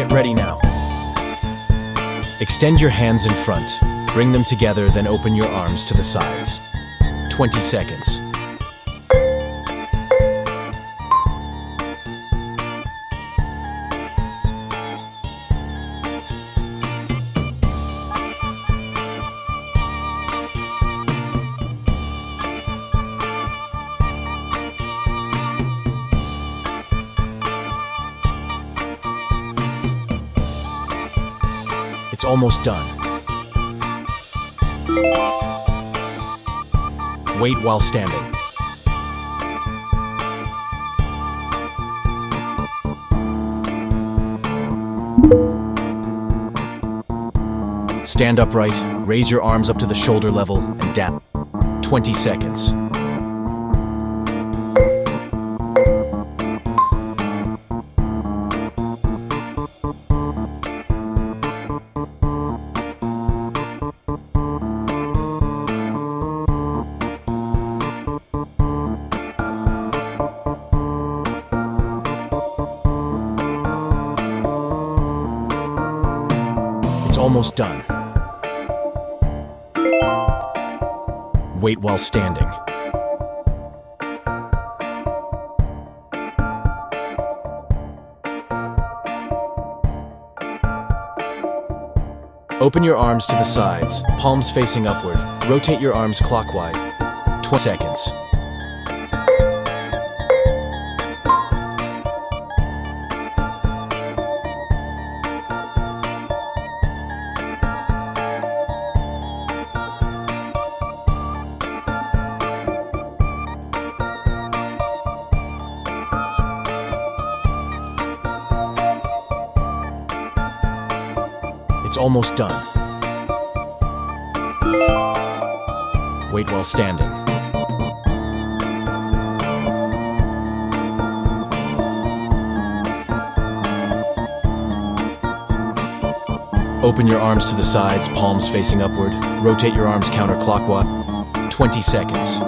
Get ready now. Extend your hands in front. Bring them together, then open your arms to the sides. 20 seconds. It's almost done. Wait while standing. Stand upright, raise your arms up to the shoulder level, and down. 20 seconds. It's almost done. Wait while standing. Open your arms to the sides, palms facing upward. Rotate your arms clockwise. 20 seconds. It's almost done. Wait while standing. Open your arms to the sides, palms facing upward. Rotate your arms counterclockwise. 20 seconds.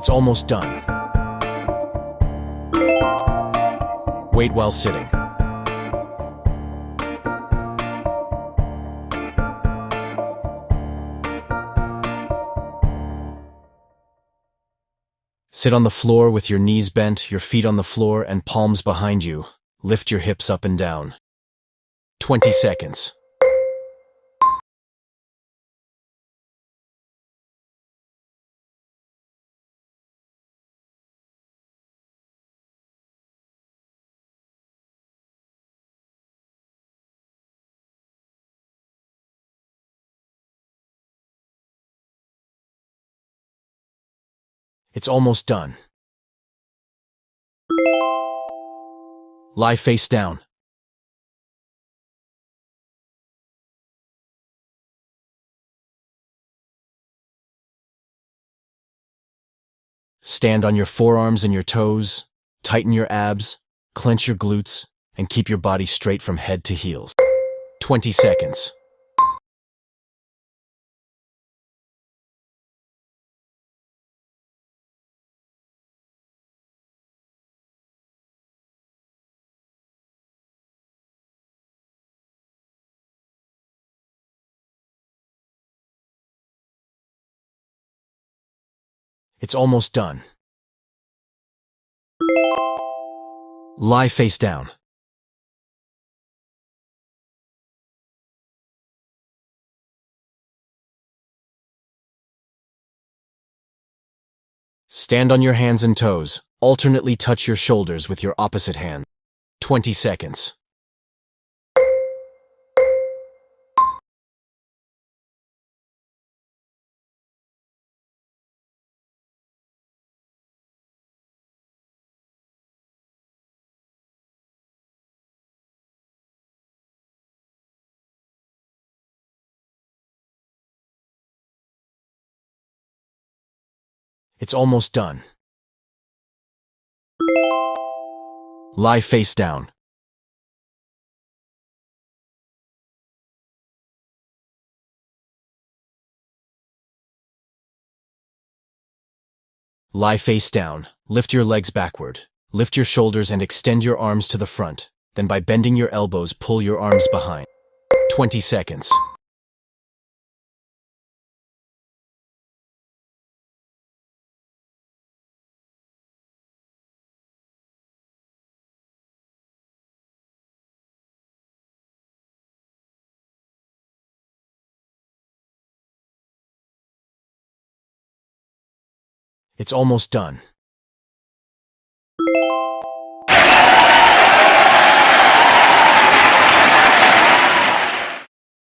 It's almost done. Wait while sitting. Sit on the floor with your knees bent, your feet on the floor, and palms behind you. Lift your hips up and down. 20 seconds. It's almost done. Lie face down. Stand on your forearms and your toes. Tighten your abs, clench your glutes, and keep your body straight from head to heels. 20 seconds. It's almost done. Lie face down. Stand on your hands and toes. Alternately touch your shoulders with your opposite hand. 20 seconds. It's almost done. Lie face down. Lie face down. Lift your legs backward. Lift your shoulders and extend your arms to the front. Then by bending your elbows, pull your arms behind. 20 seconds. It's almost done.